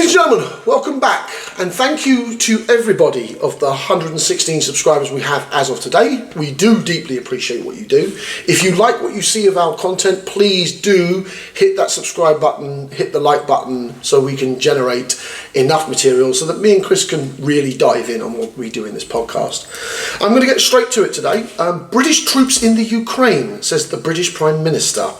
Ladies and gentlemen, welcome back, and thank you to everybody of the 116 subscribers we have as of today. We do deeply appreciate what you do. If you like what you see of our content, please do hit that subscribe button, hit the like button, so we can generate enough material so that me and Chris can really dive in on what we do in this podcast. I'm going to get straight to it today. British troops in the Ukraine, says the British Prime Minister.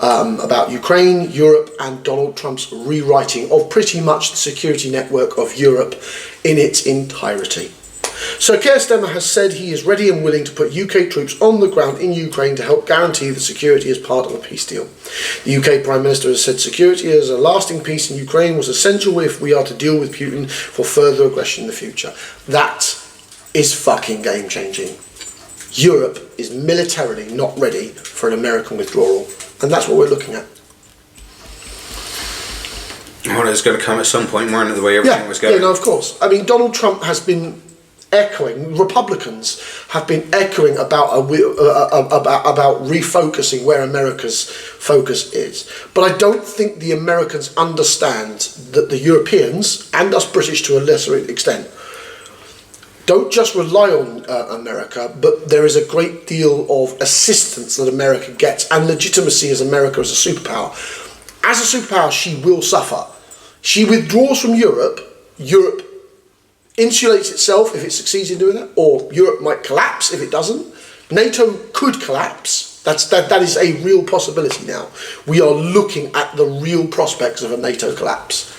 About Ukraine, Europe and Donald Trump's rewriting of pretty much the security network of Europe in its entirety. So 𝐾𝐸 has said he is ready and willing to put UK troops on the ground in Ukraine to help guarantee the security as part of a peace deal. The UK Prime Minister has said security as a lasting peace in Ukraine was essential if we are to deal with Putin for further aggression in the future. That is fucking game changing. Europe is militarily not ready for an American withdrawal. And that's what we're looking at. Well, it's going to come at some point, weren't it, the way everything was going? Yeah, no, of course. I mean, Donald Trump has been echoing, Republicans have been echoing about refocusing where America's focus is. But I don't think the Americans understand that the Europeans, and us British to a lesser extent, don't just rely on America, but there is a great deal of assistance that America gets and legitimacy as America as a superpower. As a superpower, she will suffer. She withdraws from Europe, Europe insulates itself if it succeeds in doing that, or Europe might collapse if it doesn't. NATO could collapse. That is a real possibility now. We are looking at the real prospects of a NATO collapse.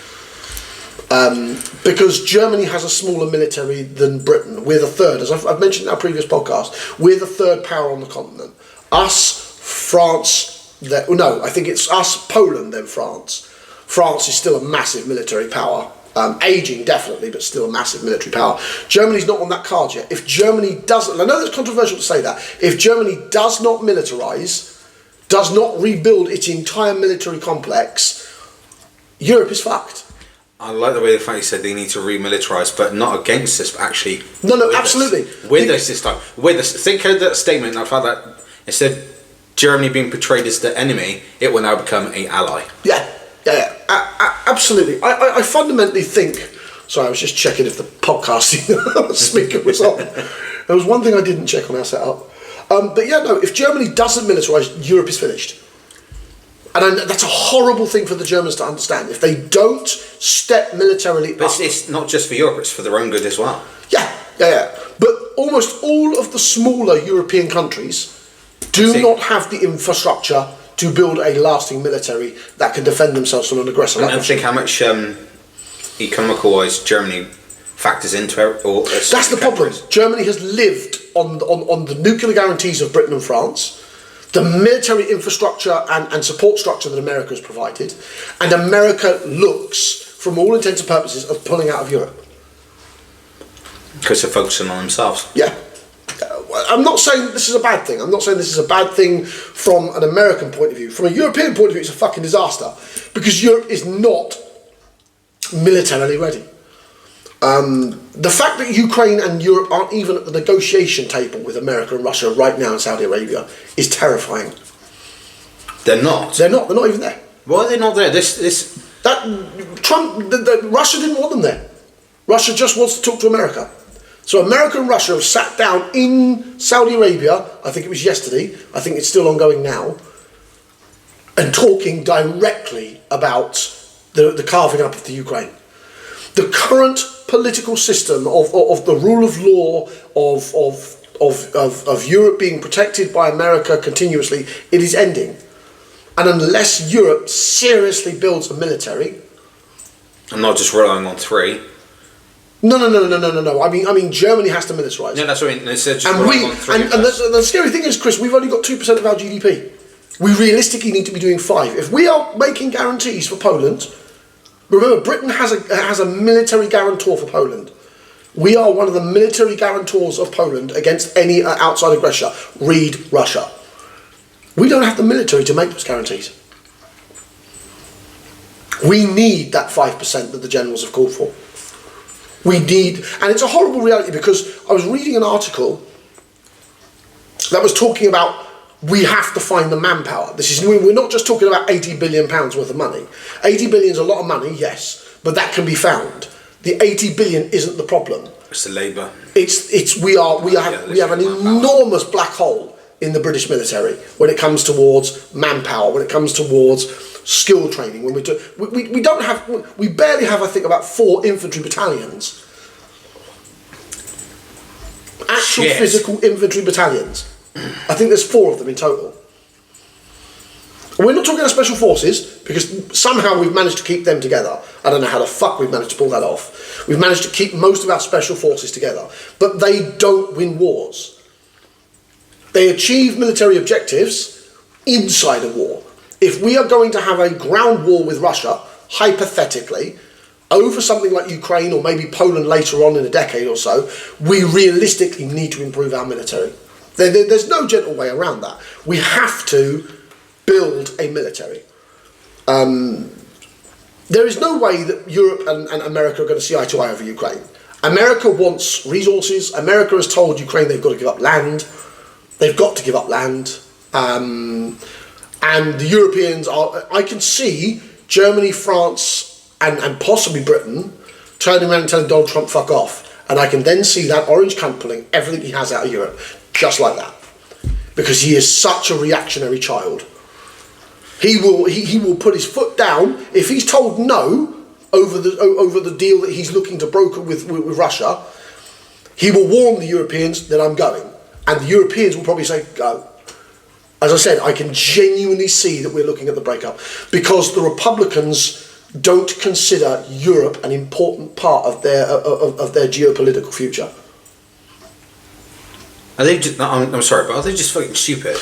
Because Germany has a smaller military than Britain. We're the third, as I've mentioned in our previous podcast, we're the third power on the continent. Us, France, I think it's us, Poland, then France. France is still a massive military power. Aging, definitely, but still a massive military power. Germany's not on that card yet. If Germany doesn't, I know that's controversial to say that, if Germany does not militarise, does not rebuild its entire military complex, Europe is fucked. I like the way the fact you said they need to remilitarise, but not against us, but actually. No, absolutely. With us this time. With us. Think of that statement. I've had that. Instead of Germany being portrayed as the enemy, it will now become an ally. Yeah. Absolutely. I fundamentally think. Sorry, I was just checking if the podcasting speaker was on. There was one thing I didn't check on our setup. But yeah, no. If Germany doesn't militarise, Europe is finished. And that's a horrible thing for the Germans to understand. If they don't step militarily up... But it's not just for Europe, it's for their own good as well. Yeah. But almost all of the smaller European countries do not have the infrastructure to build a lasting military that can defend themselves from an aggressor. I don't think how much economical-wise Germany factors into it. That's the problem. Germany has lived on the nuclear guarantees of Britain and France, the military infrastructure and support structure that America has provided, and America looks, from all intents and purposes, of pulling out of Europe. Because they're focusing on themselves. Yeah. I'm not saying this is a bad thing. I'm not saying this is a bad thing from an American point of view. From a European point of view, it's a fucking disaster. Because Europe is not militarily ready. The fact that Ukraine and Europe aren't even at the negotiation table with America and Russia right now in Saudi Arabia is terrifying. They're not. They're not even there. Why are they not there? Russia didn't want them there. Russia just wants to talk to America. So America and Russia have sat down in Saudi Arabia, I think it was yesterday, I think it's still ongoing now, and talking directly about the carving up of the Ukraine. The current political system of the rule of law of Europe being protected by America continuously, it is ending. And unless Europe seriously builds a military, and not just relying on three. No. I mean, Germany has to militarise. Yeah, that's what I mean. It's just and the scary thing is, Chris, we've only got 2% of our GDP. We realistically need to be doing 5%. If we are making guarantees for Poland. Remember, Britain has a military guarantor for Poland. We are one of the military guarantors of Poland against any outside aggressor. Read Russia. We don't have the military to make those guarantees. We need that 5% that the generals have called for. We need, and it's a horrible reality because I was reading an article that was talking about we have to find the manpower. We're not just talking about £80 billion worth of money. 80 billion is a lot of money, yes, but that can be found. The 80 billion isn't the problem. It's the Labour. We have an enormous black hole in the British military when it comes towards manpower, when it comes towards skill training. When we barely have, I think, about 4 infantry battalions. Actual physical infantry battalions. I think there's 4 of them in total. We're not talking about special forces, because somehow we've managed to keep them together. I don't know how the fuck we've managed to pull that off. We've managed to keep most of our special forces together, but they don't win wars. They achieve military objectives inside a war. If we are going to have a ground war with Russia, hypothetically, over something like Ukraine or maybe Poland later on in a decade or so, we realistically need to improve our military. There's no gentle way around that. We have to build a military. There is no way that Europe and America are going to see eye to eye over Ukraine. America wants resources. America has told Ukraine they've got to give up land. They've got to give up land. And the Europeans are... I can see Germany, France, and possibly Britain turning around and telling Donald Trump, fuck off. And I can then see that orange cunt pulling everything he has out of Europe. Just like that. Because he is such a reactionary child. He will put his foot down if he's told no over the deal that he's looking to broker with Russia. He will warn the Europeans that I'm going, and the Europeans will probably say go. As I said, I can genuinely see that we're looking at the breakup because the Republicans don't consider Europe an important part of their geopolitical future. Are they just, I'm sorry, but are they just fucking stupid?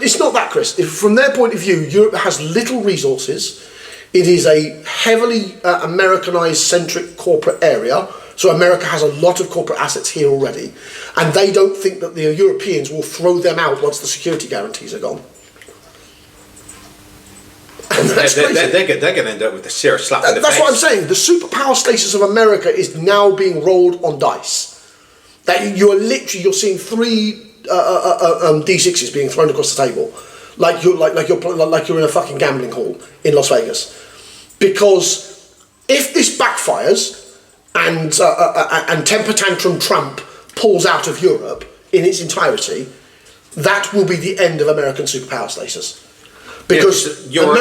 It's not that, Chris. From their point of view, Europe has little resources. It is a heavily Americanized centric corporate area. So America has a lot of corporate assets here already. And they don't think that the Europeans will throw them out once the security guarantees are gone. And that's they're going to end up with a serious slap in the face. That's what I'm saying. The superpower status of America is now being rolled on dice. That you're seeing 3 D6s being thrown across the table, like you're in a fucking gambling hall in Las Vegas. Because if this backfires and temper tantrum Trump pulls out of Europe in its entirety, that will be the end of American superpower status. Because Europe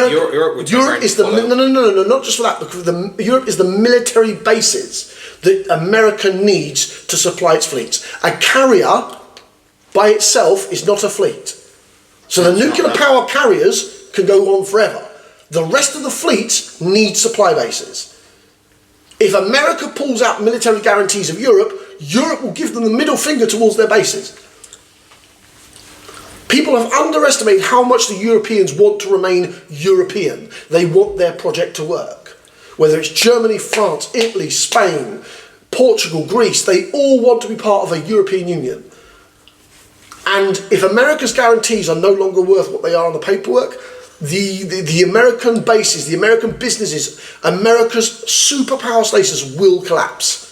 is the no, not just for that. Because Europe is the military bases that America needs to supply its fleets. A carrier by itself is not a fleet. So the nuclear power carriers can go on forever. The rest of the fleet needs supply bases. If America pulls out military guarantees of Europe, Europe will give them the middle finger towards their bases. People have underestimated how much the Europeans want to remain European. They want their project to work. Whether it's Germany, France, Italy, Spain, Portugal, Greece, they all want to be part of a European Union. And if America's guarantees are no longer worth what they are on the paperwork, the American bases, the American businesses, America's superpower status will collapse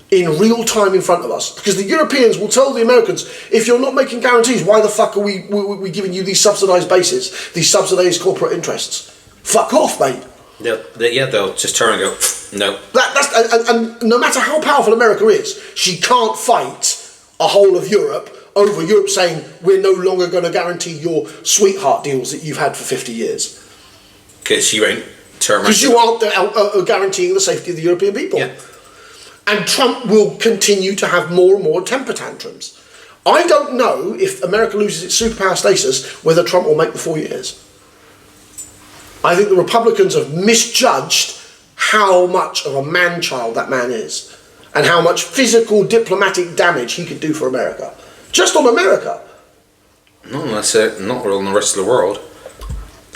in real time in front of us. Because the Europeans will tell the Americans, if you're not making guarantees, why the fuck are we giving you these subsidised bases, these subsidised corporate interests? Fuck off, mate. They'll just turn and go, no. And no matter how powerful America is, she can't fight a whole of Europe over Europe saying, we're no longer going to guarantee your sweetheart deals that you've had for 50 years. Because you ain't turning. Because you aren't guaranteeing the safety of the European people. Yeah. And Trump will continue to have more and more temper tantrums. I don't know if America loses its superpower status whether Trump will make the 4 years. I think the Republicans have misjudged how much of a man-child that man is and how much physical diplomatic damage he could do for America. Just on America. No, that's it. Not on the rest of the world.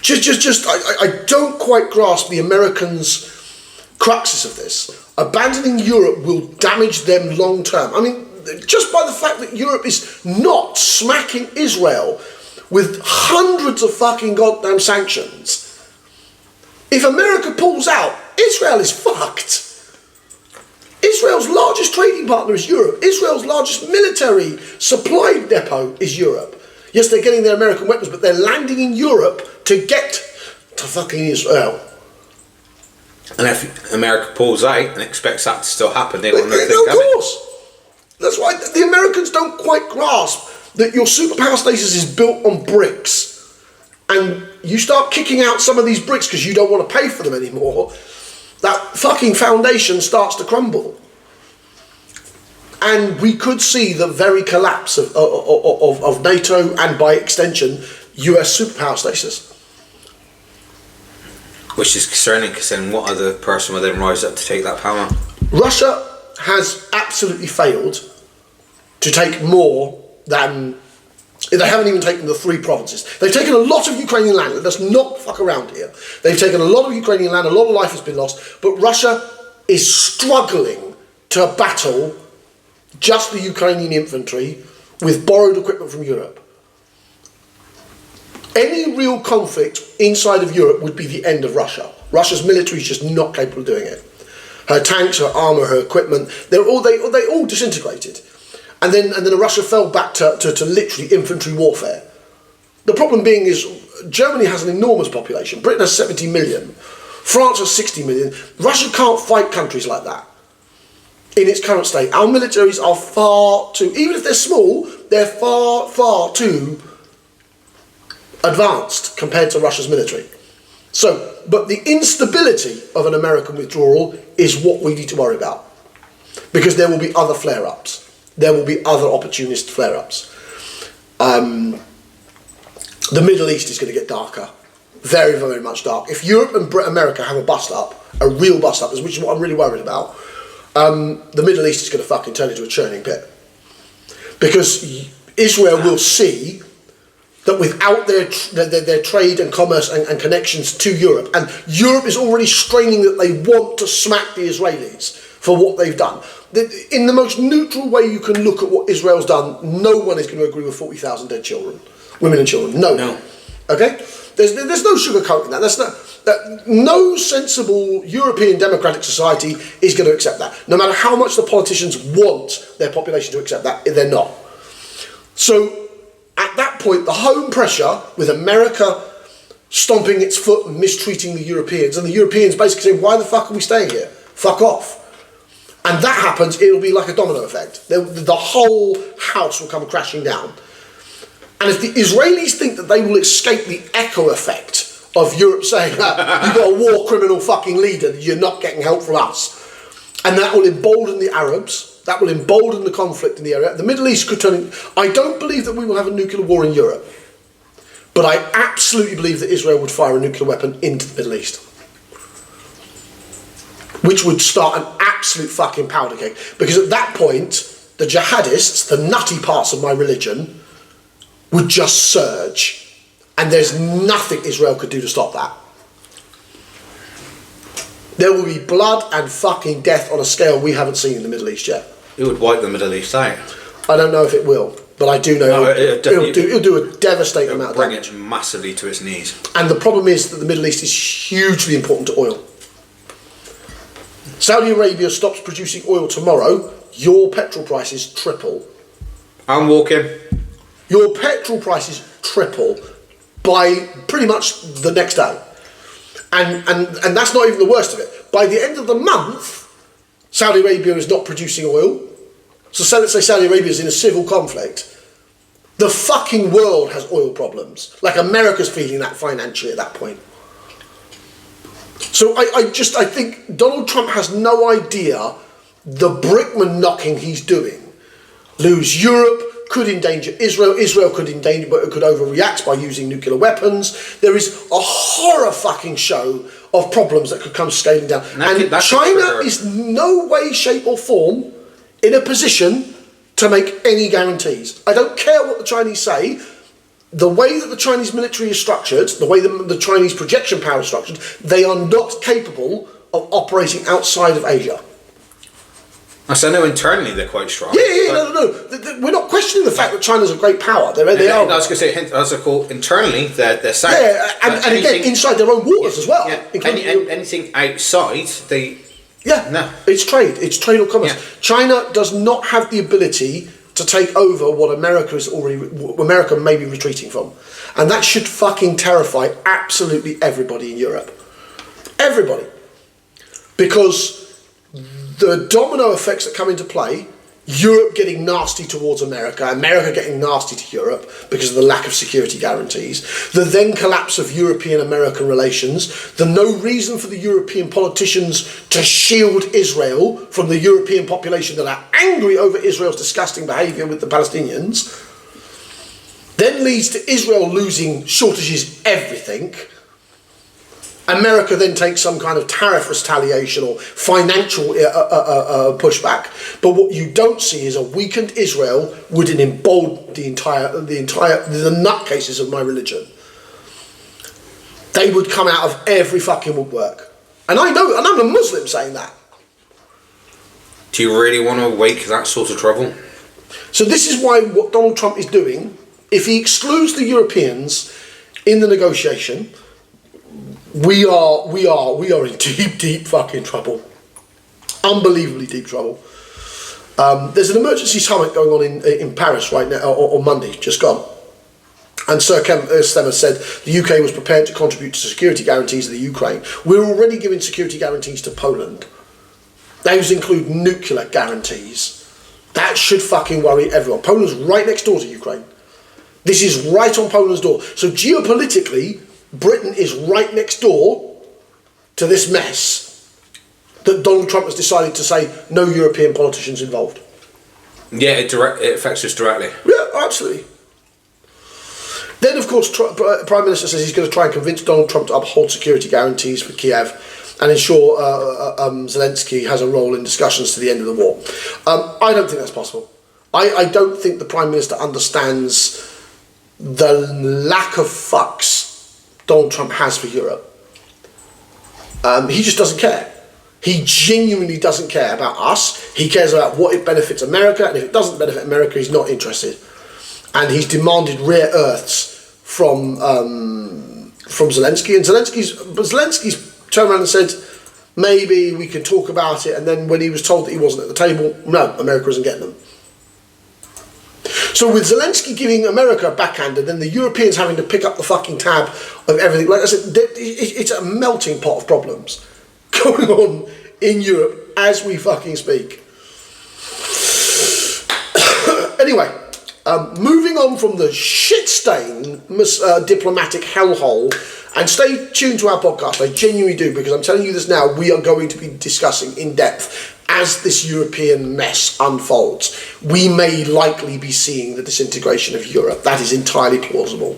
I don't quite grasp the Americans' cruxes of this. Abandoning Europe will damage them long term. I mean, just by the fact that Europe is not smacking Israel with hundreds of fucking goddamn sanctions. If America pulls out, Israel is fucked. Israel's largest trading partner is Europe. Israel's largest military supply depot is Europe. Yes, they're getting their American weapons, but they're landing in Europe to get to fucking Israel. And if America pulls out and expects that to still happen, they will not think of course. That's why the Americans don't quite grasp that your superpower status is built on bricks. And you start kicking out some of these bricks because you don't want to pay for them anymore, that fucking foundation starts to crumble. And we could see the very collapse of NATO and, by extension, US superpower status. Which is concerning, because then what other person will then rise up to take that power? Russia has absolutely failed to take more than... They haven't even taken the 3 provinces. They've taken a lot of Ukrainian land. Let's not fuck around here. They've taken a lot of Ukrainian land, a lot of life has been lost, but Russia is struggling to battle just the Ukrainian infantry with borrowed equipment from Europe. Any real conflict inside of Europe would be the end of Russia. Russia's military is just not capable of doing it. Her tanks, her armour, her equipment, they all disintegrated. And then Russia fell back to literally infantry warfare. The problem being is Germany has an enormous population. Britain has 70 million. France has 60 million. Russia can't fight countries like that in its current state. Our militaries are far too, even if they're small, they're far, far too advanced compared to Russia's military. So, but the instability of an American withdrawal is what we need to worry about. Because there will be other flare-ups. There will be other opportunist flare-ups. The Middle East is going to get darker. Very, very much dark. If Europe and America have a bust-up, a real bust-up, which is what I'm really worried about, the Middle East is going to fucking turn into a churning pit. Because Israel will see that without their trade and commerce and connections to Europe, and Europe is already straining that they want to smack the Israelis for what they've done. In the most neutral way you can look at what Israel's done, no one is going to agree with 40,000 dead children, women and children. No. Okay? There's no sugarcoating that. No sensible European democratic society is going to accept that. No matter how much the politicians want their population to accept that, they're not. So, at that point, the home pressure with America stomping its foot and mistreating the Europeans, and the Europeans basically saying, why the fuck are we staying here? Fuck off. And that happens, it'll be like a domino effect. The whole house will come crashing down. And if the Israelis think that they will escape the echo effect of Europe saying, you've got a war criminal fucking leader, you're not getting help from us, and that will embolden the Arabs, that will embolden the conflict in the area, the Middle East could turn in... I don't believe that we will have a nuclear war in Europe, but I absolutely believe that Israel would fire a nuclear weapon into the Middle East, which would start an absolute fucking powder keg. Because at that point, the jihadists, the nutty parts of my religion, would just surge. And there's nothing Israel could do to stop that. There will be blood and fucking death on a scale we haven't seen in the Middle East yet. It would wipe the Middle East out. I don't know if it will, but I do know it'll do a devastating amount of damage. Bring it massively to its knees. And the problem is that the Middle East is hugely important to oil. Saudi Arabia stops producing oil tomorrow, your petrol prices triple. I'm walking. Your petrol prices triple by pretty much the next day. And that's not even the worst of it. By the end of the month, Saudi Arabia is not producing oil. So let's say Saudi Arabia is in a civil conflict. The fucking world has oil problems. Like America's feeling that financially at that point. So I think Donald Trump has no idea the brickman knocking he's doing. Lose Europe, could endanger Israel. Israel could endanger, but it could overreact by using nuclear weapons. There is a horror fucking show of problems that could come scaling down. And China is no way, shape or form in a position to make any guarantees. I don't care what the Chinese say. The way that the Chinese military is structured, the way the Chinese projection power is structured, they are not capable of operating outside of Asia. I know internally they're quite strong. No. We're not questioning the fact that China's a great power. They are. I was going to say, as I call internally, they're sound. Yeah, and again, inside their own waters as well. Yeah, anything outside, they... Yeah, no. It's trade or commerce. Yeah. China does not have the ability to take over what America may be retreating from. And that should fucking terrify absolutely everybody in Europe. Everybody. because the domino effects that come into play, Europe getting nasty towards America, America getting nasty to Europe because of the lack of security guarantees, the then collapse of European-American relations, the no reason for the European politicians to shield Israel from the European population that are angry over Israel's disgusting behaviour with the Palestinians, then leads to Israel losing shortages everything. America then takes some kind of tariff retaliation or financial pushback, but what you don't see is a weakened Israel would embolden the nutcases of my religion. They would come out of every fucking woodwork, and I know, and I'm a Muslim saying that. Do you really want to wake that sort of trouble? So this is why what Donald Trump is doing, if he excludes the Europeans in the negotiation, we are in deep fucking trouble. Unbelievably deep trouble. There's an emergency summit going on in Paris right now, on Monday, just gone. And Sir Keir Starmer said the UK was prepared to contribute to security guarantees of the Ukraine. We're already giving security guarantees to Poland. Those include nuclear guarantees. That should fucking worry everyone. Poland's right next door to Ukraine. This is right on Poland's door. So geopolitically, Britain is right next door to this mess that Donald Trump has decided to say no European politicians involved. Yeah, it affects us directly. Yeah, absolutely. Then, of course, Prime Minister says he's going to try and convince Donald Trump to uphold security guarantees for Kiev and ensure Zelensky has a role in discussions to the end of the war. I don't think that's possible. I don't think the Prime Minister understands the lack of fucks Donald Trump has for Europe. He just doesn't care. He genuinely doesn't care about us. He cares about what it benefits America, and if it doesn't benefit America, he's not interested. And he's demanded rare earths from Zelensky, and Zelensky's turned around and said, maybe we can talk about it, and then when he was told that he wasn't at the table, no, America isn't getting them. So with Zelensky giving America a backhand and then the Europeans having to pick up the fucking tab of everything, like I said, it's a melting pot of problems going on in Europe as we fucking speak. Anyway, moving on from the shit-stain diplomatic hellhole, and stay tuned to our podcast, I genuinely do, because I'm telling you this now, we are going to be discussing in depth as this European mess unfolds. We may likely be seeing the disintegration of Europe. That is entirely plausible.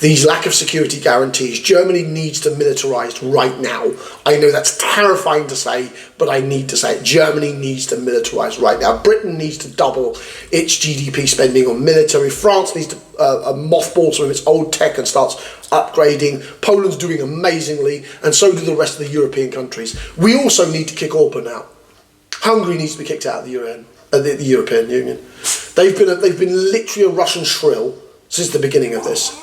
These lack of security guarantees, Germany needs to militarise right now. I know that's terrifying to say, but I need to say it. Germany needs to militarise right now. Britain needs to double its GDP spending on military. France needs to mothball some of its old tech and starts upgrading. Poland's doing amazingly, and so do the rest of the European countries. We also need to kick ꫐ out. Hungary needs to be kicked out of the European Union. They've been literally a Russian shrill since the beginning of this.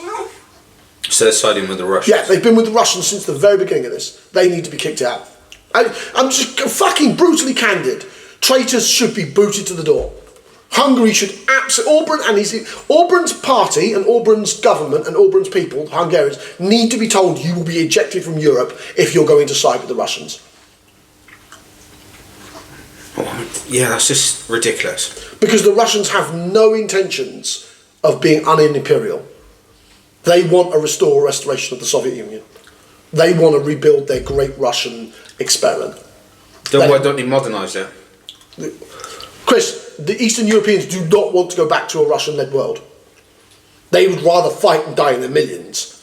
So they're siding with the Russians? Yeah, they've been with the Russians since the very beginning of this. They need to be kicked out. I'm just fucking brutally candid. Traitors should be booted to the door. Hungary should absolutely... Orbán's party and Orbán's government and Orbán's people, Hungarians, need to be told you will be ejected from Europe if you're going to side with the Russians. Yeah, that's just ridiculous. Because the Russians have no intentions of being unimperial. They want a restoration of the Soviet Union. They want to rebuild their great Russian experiment. Why don't they modernise it? Chris, the Eastern Europeans do not want to go back to a Russian-led world. They would rather fight and die in their millions.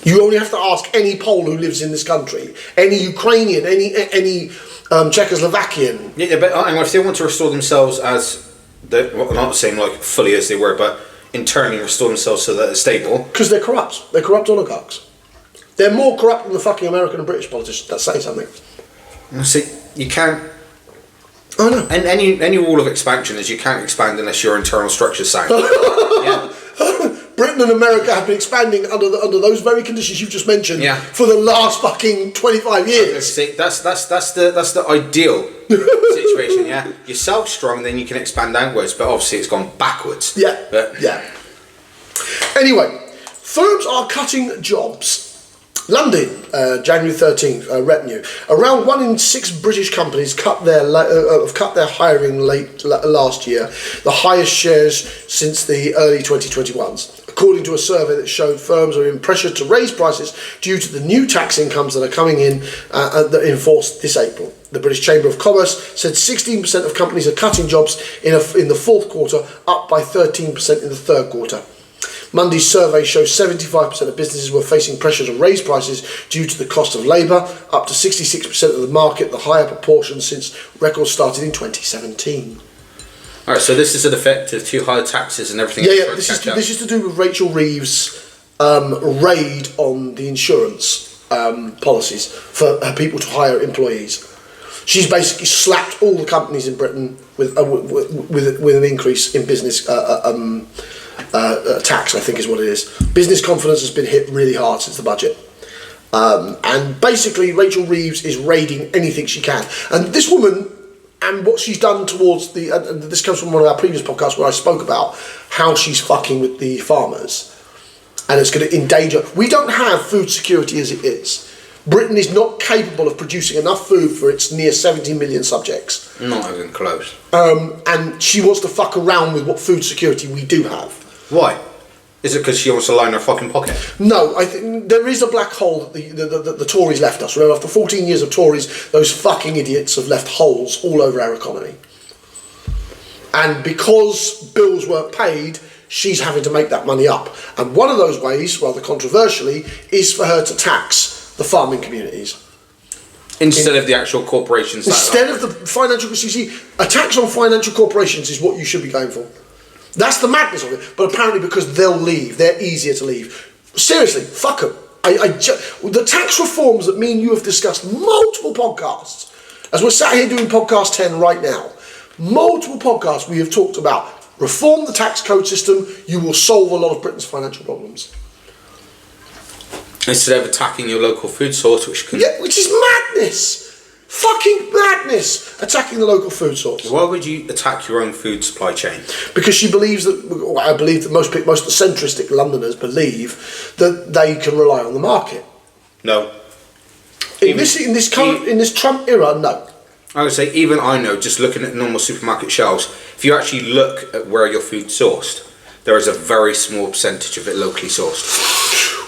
You only have to ask any Pole who lives in this country, any Ukrainian, any Czechoslovakian. Yeah, but if they want to restore themselves as, I'm not saying like fully as they were, but internally restore themselves so that they're stable. Because they're corrupt. They're corrupt oligarchs. They're more corrupt than the fucking American and British politicians. That's saying something. See, you can't... I know. And any rule of expansion is you can't expand unless your internal structure's sound. Yeah. Britain and America have been expanding under those very conditions you've just mentioned for the last fucking 25 years. See, that's the ideal situation. Yeah, you're self-strong, then you can expand outwards. But obviously, it's gone backwards. Yeah. Anyway, firms are cutting jobs London, January 13th, retinue. Around 1 in 6 British companies cut their hiring last year, the highest shares since the early 2021s. According to a survey that showed firms are in pressure to raise prices due to the new tax incomes that are coming in that in force this April. The British Chamber of Commerce said 16% of companies are cutting jobs in the fourth quarter, up by 13% in the third quarter. Monday's survey shows 75% of businesses were facing pressure to raise prices due to the cost of labour, up to 66% of the market, the higher proportion since records started in 2017. Alright, so this is an effect of too high taxes and everything. Yeah, this is to do with Rachel Reeves' raid on the insurance policies for people to hire employees. She's basically slapped all the companies in Britain with an increase in business tax, I think is what it is. Business confidence has been hit really hard since the budget. And basically Rachel Reeves is raiding anything she can. And this woman, and what she's done towards and this comes from one of our previous podcasts where I spoke about how she's fucking with the farmers. And it's going to endanger. We don't have food security as it is. Britain is not capable of producing enough food for its near 70 million subjects. Not even close. And she wants to fuck around with what food security we do have. Why? Is it because she wants to line her fucking pocket? No, I think there is a black hole that the Tories left us. Remember, after 14 years of Tories, those fucking idiots have left holes all over our economy. And because bills weren't paid, she's having to make that money up. And one of those ways, rather controversially, is for her to tax the farming communities. Instead of the actual corporations. Instead of the financial... You see, a tax on financial corporations is what you should be going for. That's the madness of it. But apparently because they'll leave, they're easier to leave. Seriously, fuck them. The tax reforms that me and you have discussed multiple podcasts, as we're sat here doing podcast 10 right now, multiple podcasts we have talked about, reform the tax code system, you will solve a lot of Britain's financial problems. Instead of attacking your local food source, which is madness. Fucking madness. Attacking the local food source. Why would you attack your own food supply chain? Because she believes that, I believe that most centristic Londoners believe that they can rely on the market. No. In this Trump era, no. I would say even I know, just looking at normal supermarket shelves, if you actually look at where your food's sourced, there is a very small percentage of it locally sourced.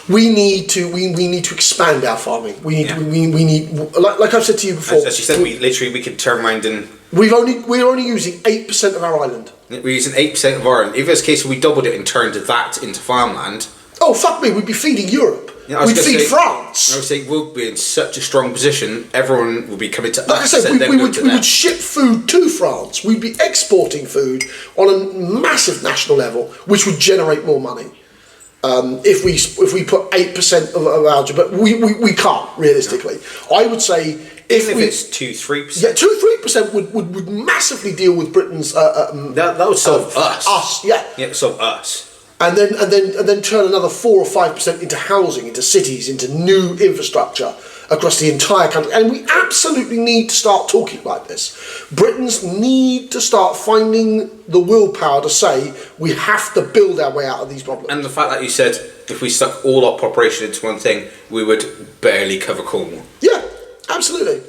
We need to expand our farming. We need like I've said to you before. As you said, we could turn around and we're only using 8% of our island. We're using 8% of our island. If it's the case we doubled it and turned that into farmland. Oh fuck me, we'd be feeding Europe. Yeah, we'd feed France. I would say we'll be in such a strong position. Everyone will be coming to us. Like I said, we would ship food to France. We'd be exporting food on a massive national level, which would generate more money. If we put 8% of our, but we can't realistically. No. I would say if it's 2-3%. Yeah, 2-3% would massively deal with Britain's. That would solve us. Us, yeah. Yeah, solve us. And then turn another 4 or 5% into housing, into cities, into new infrastructure across the entire country. And we absolutely need to start talking like this. Britons need to start finding the willpower to say we have to build our way out of these problems. And the fact that you said if we stuck all our population into one thing, we would barely cover Cornwall. Yeah, absolutely.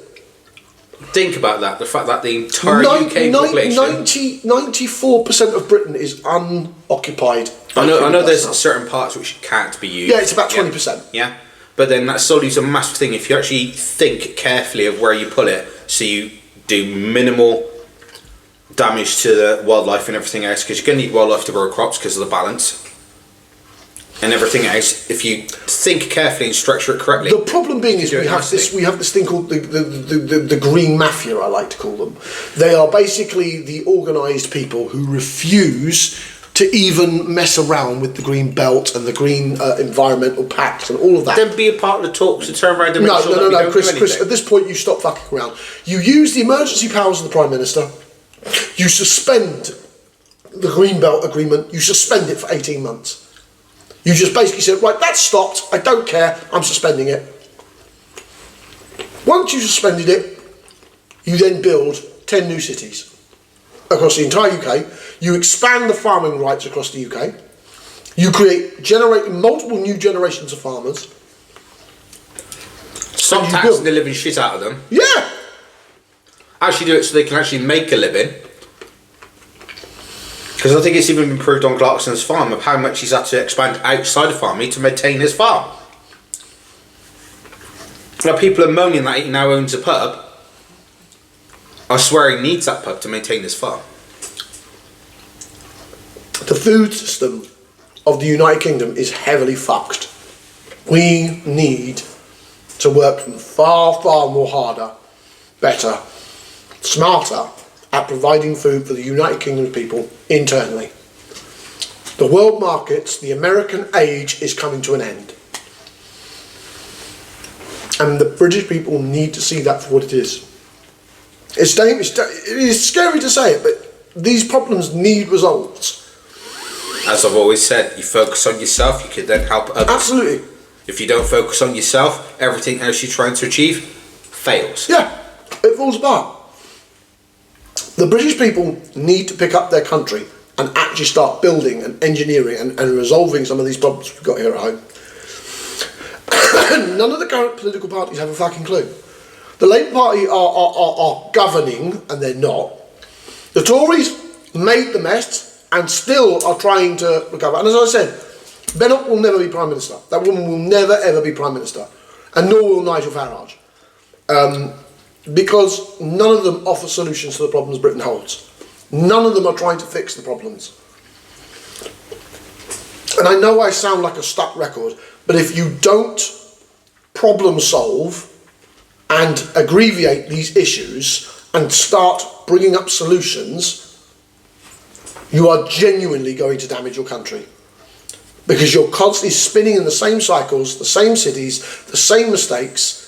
Think about that. The fact that the entire UK population... 94% of Britain is unoccupied. I know there's certain parts which can't be used. Yeah, it's about 20%. Yeah. But then that solely is a massive thing. If you actually think carefully of where you put it, so you do minimal damage to the wildlife and everything else, because you're going to need wildlife to grow crops because of the balance and everything else. If you think carefully and structure it correctly. The problem being is we have this thing called the green mafia, I like to call them. They are basically the organised people who refuse to even mess around with the green belt and the green environmental pacts and all of that. Then be a part of the talks and turn around and make sure No, Chris, at this point you stop fucking around. You use the emergency powers of the Prime Minister, you suspend the green belt agreement, you suspend it for 18 months. You just basically said, right, that's stopped, I don't care, I'm suspending it. Once you suspended it, you then build 10 new cities across the entire UK. You expand the farming rights across the UK. You generate multiple new generations of farmers. Stop and taxing the living shit out of them. Yeah. Actually do it so they can actually make a living. Because I think it's even been proved on Clarkson's farm of how much he's had to expand outside of farming to maintain his farm. Now people are moaning that he now owns a pub. I swear he needs that pub to maintain his farm. The food system of the United Kingdom is heavily fucked. We need to work far, far more harder, better, smarter at providing food for the United Kingdom people internally. The world markets, the American age is coming to an end. And the British people need to see that for what it is. It is scary to say it, but these problems need results. As I've always said, you focus on yourself, you can then help others. Absolutely. If you don't focus on yourself, everything else you're trying to achieve fails. Yeah, it falls apart. The British people need to pick up their country and actually start building and engineering and resolving some of these problems we've got here at home. None of the current political parties have a fucking clue. The Labour Party are governing, and they're not. The Tories made the mess and still are trying to recover. And as I said, Bennett will never be Prime Minister. That woman will never ever be Prime Minister. And nor will Nigel Farage. Because none of them offer solutions to the problems Britain holds. None of them are trying to fix the problems. And I know I sound like a stuck record, but if you don't problem solve and aggravate these issues and start bringing up solutions, you are genuinely going to damage your country. Because you're constantly spinning in the same cycles, the same cities, the same mistakes,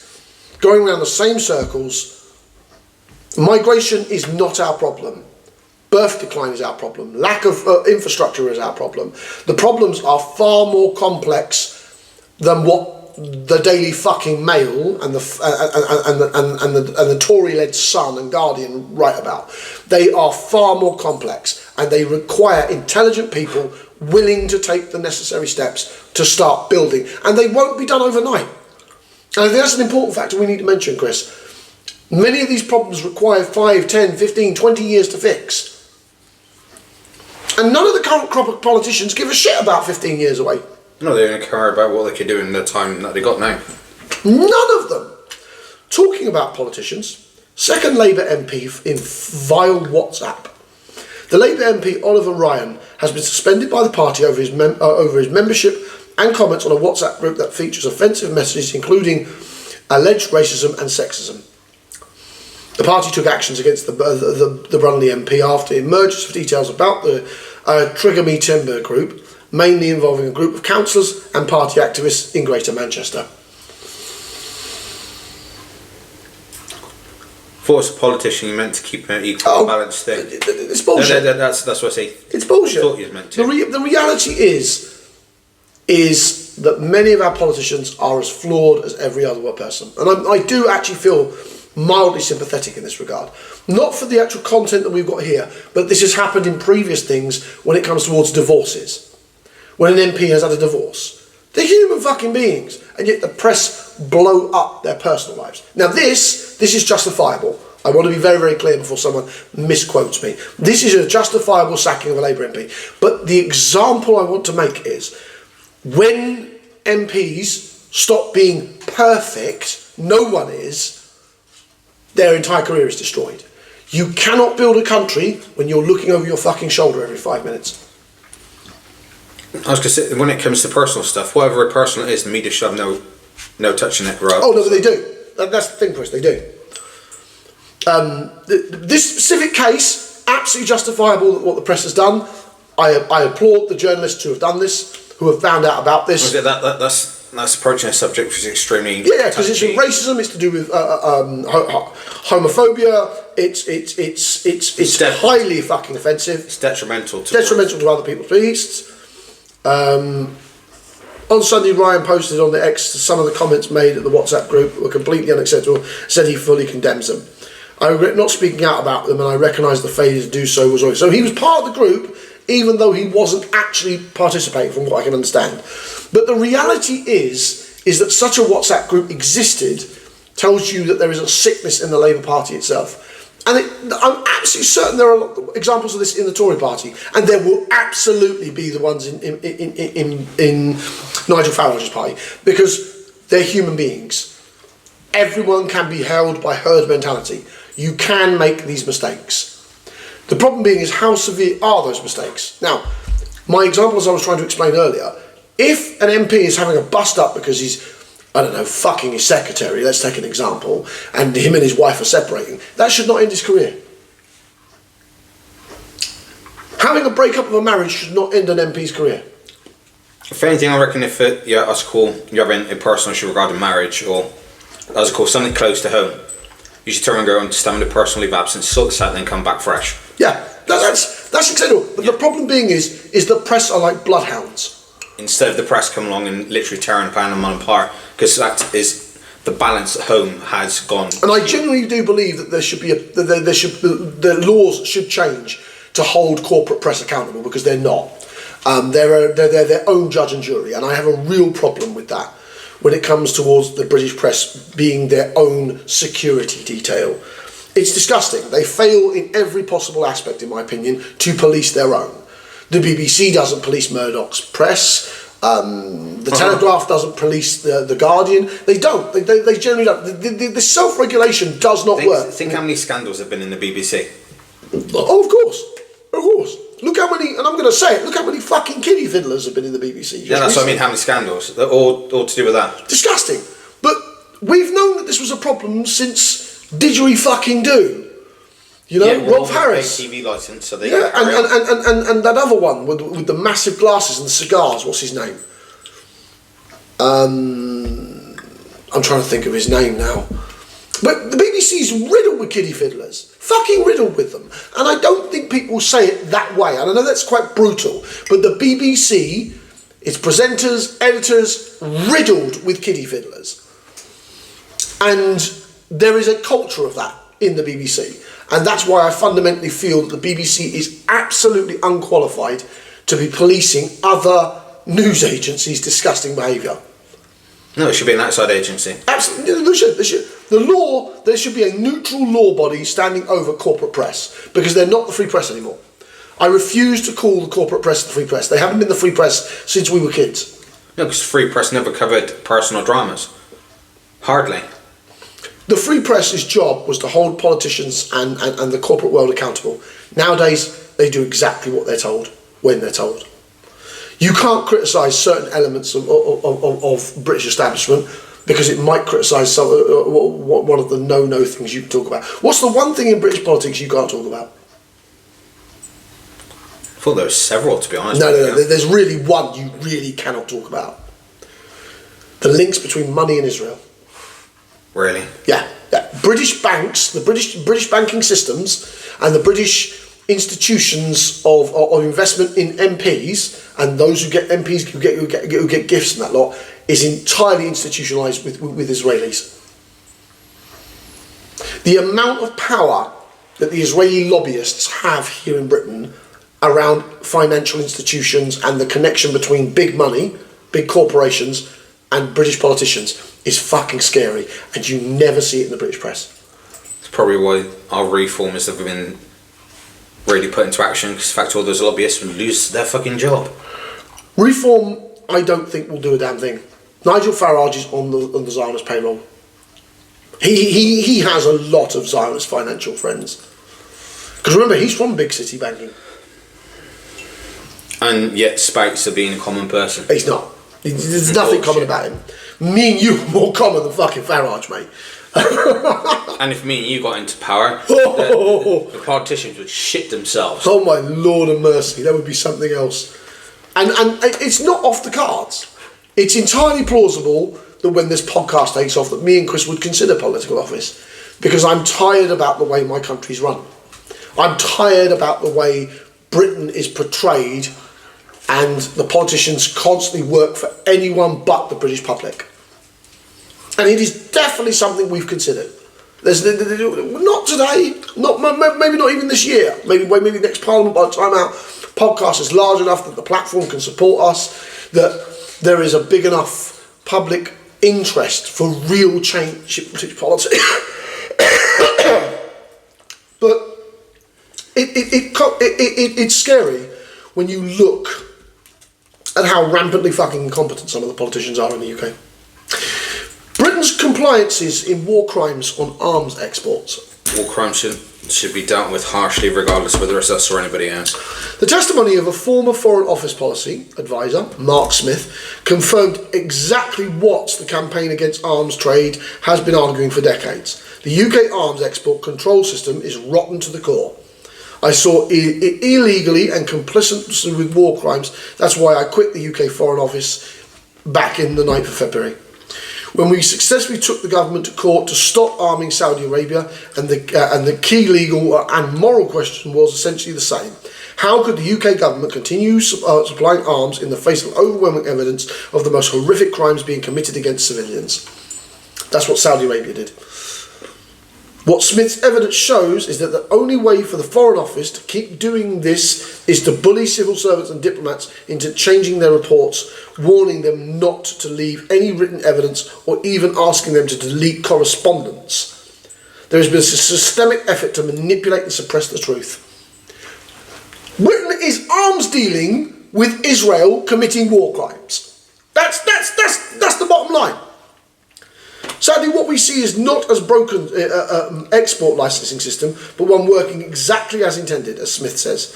going around the same circles. Migration is not our problem. Birth decline is our problem. Lack of infrastructure is our problem. The problems are far more complex than what the Daily fucking Mail and the Tory-led Sun and Guardian write about. They are far more complex, and they require intelligent people willing to take the necessary steps to start building. And they won't be done overnight. And I think that's an important factor we need to mention, Chris. Many of these problems require 5, 10, 15, 20 years to fix. And none of the current crop of politicians give a shit about 15 years away. No, they don't care about what they can do in the time that they got now. None of them. Talking about politicians, second Labour MP in vile WhatsApp. The Labour MP Oliver Ryan has been suspended by the party over his membership and comments on a WhatsApp group that features offensive messages including alleged racism and sexism. The party took actions against the Brunley MP after emergence of details about the 𝐼𝐸𝐵 group, mainly involving a group of councillors and party activists in Greater Manchester. For us, a politician, you meant to keep an equal balanced thing. It's bullshit. That's what I say. It's bullshit. I thought you meant to. The reality is that many of our politicians are as flawed as every other person. And I do actually feel mildly sympathetic in this regard. Not for the actual content that we've got here, but this has happened in previous things when it comes towards divorces. When an MP has had a divorce. They're human fucking beings, and yet the press blow up their personal lives. Now this is justifiable. I want to be very, very clear before someone misquotes me. This is a justifiable sacking of a Labour MP. But the example I want to make is, when MPs stop being perfect, no one is, their entire career is destroyed. You cannot build a country when you're looking over your fucking shoulder every 5 minutes. I was going to say, when it comes to personal stuff, whatever personal it is, the media should have no touch in it. Right? Oh no, but they do. That's the thing, Chris. They do. This specific case, absolutely justifiable what the press has done. I applaud the journalists who have done this, who have found out about this. That's approaching a subject which is extremely because it's racism. It's to do with homophobia. It's highly fucking offensive. It's detrimental to other people's beliefs. On Sunday, Ryan posted on the X some of the comments made at the WhatsApp group were completely unacceptable. Said he fully condemns them. I regret not speaking out about them, and I recognise the failure to do so was always. So he was part of the group, even though he wasn't actually participating, from what I can understand. But the reality is that such a WhatsApp group existed tells you that there is a sickness in the Labour Party itself. And I'm absolutely certain there are a lot of examples of this in the Tory party, and there will absolutely be the ones in Nigel Farage's party, because they're human beings. Everyone can be held by herd mentality. You can make these mistakes. The problem being is, how severe are those mistakes? Now, my example, as I was trying to explain earlier, if an MP is having a bust up because he's, I don't know, fucking his secretary, let's take an example, and him and his wife are separating, that should not end his career. Having a breakup of a marriage should not end an MP's career. If anything, I reckon if you're having a personal issue regarding marriage, or as I call something close to home, you should turn and go and stand with a personal leave of absence, sort this out, then come back fresh. Yeah, that's acceptable. But the problem being is the press are like bloodhounds. Instead of the press come along and literally tearing a pan and man apart, because that is the balance at home has gone. And I genuinely do believe that the laws should change to hold corporate press accountable, because they're not. They're their own judge and jury, and I have a real problem with that when it comes towards the British press being their own security detail. It's disgusting. They fail in every possible aspect, in my opinion, to police their own. The BBC doesn't police Murdoch's press. The Telegraph doesn't police the Guardian. They don't. They generally don't. The self-regulation does not work. Think how many scandals have been in the BBC. Oh, of course. Of course. Look how many, and I'm going to say it, look how many fucking kiddie fiddlers have been in the BBC. Yeah, that's what I mean, how many scandals. All to do with that. Disgusting. But we've known that this was a problem since didgeridoo. You know, yeah, Rolf Harris. TV license, so they and that other one with the massive glasses and the cigars. What's his name? I'm trying to think of his name now. But the BBC's riddled with kiddie fiddlers. Fucking riddled with them. And I don't think people say it that way. And I know that's quite brutal. But the BBC, its presenters, editors, riddled with kiddie fiddlers. And there is a culture of that in the BBC. And that's why I fundamentally feel that the BBC is absolutely unqualified to be policing other news agencies' disgusting behaviour. No, it should be an outside agency. Absolutely, there should. There should be a neutral law body standing over corporate press, because they're not the free press anymore. I refuse to call the corporate press the free press. They haven't been the free press since we were kids. No, because free press never covered personal dramas. Hardly. The free press's job was to hold politicians and the corporate world accountable. Nowadays, they do exactly what they're told, when they're told. You can't criticise certain elements of British establishment, because it might criticise one of the no things you can talk about. What's the one thing in British politics you can't talk about? I thought there were several, to be honest. No. There's really one you really cannot talk about. The links between money and Israel. Really? Yeah. British banks, the British banking systems, and the British institutions of investment in MPs, and those who get MPs who get gifts and that lot, is entirely institutionalised with Israelis. The amount of power that the Israeli lobbyists have here in Britain around financial institutions and the connection between big money, big corporations, and British politicians is fucking scary, and you never see it in the British press. It's probably why our reform has never been really put into action, because in fact all those lobbyists would lose their fucking job. Reform, I don't think, will do a damn thing. Nigel Farage is on the Zionist payroll. He has a lot of Zionist financial friends. Because remember, he's from big city banking. And yet spouts of being a common person. He's not. There's nothing common about him. Me and you are more common than fucking Farage, mate. And if me and you got into power, the politicians would shit themselves. Oh my Lord of mercy, that would be something else. And it's not off the cards. It's entirely plausible that when this podcast takes off, that me and Chris would consider political office, because I'm tired about the way my country's run. I'm tired about the way Britain is portrayed, and the politicians constantly work for anyone but the British public. And it is definitely something we've considered. There's not today, maybe not even this year, maybe next Parliament, by the time our podcast is large enough that the platform can support us, that there is a big enough public interest for real change in British policy. But it's scary when you look at how rampantly fucking incompetent some of the politicians are in the UK. Britain's compliances in war crimes on arms exports. War crimes should be dealt with harshly regardless of whether it's us or anybody else. The testimony of a former Foreign Office policy advisor, Mark Smith, confirmed exactly what the campaign against arms trade has been arguing for decades. The UK arms export control system is rotten to the core. I saw it illegally and complicit with war crimes. That's why I quit the UK Foreign Office back in the 9th of February. When we successfully took the government to court to stop arming Saudi Arabia, and the key legal and moral question was essentially the same. How could the UK government continue supplying arms in the face of overwhelming evidence of the most horrific crimes being committed against civilians? That's what Saudi Arabia did. What Smith's evidence shows is that the only way for the Foreign Office to keep doing this is to bully civil servants and diplomats into changing their reports, warning them not to leave any written evidence or even asking them to delete correspondence. There has been a systemic effort to manipulate and suppress the truth. Britain is arms dealing with Israel committing war crimes. That's the bottom line. Sadly, what we see is not as broken export licensing system, but one working exactly as intended, as Smith says.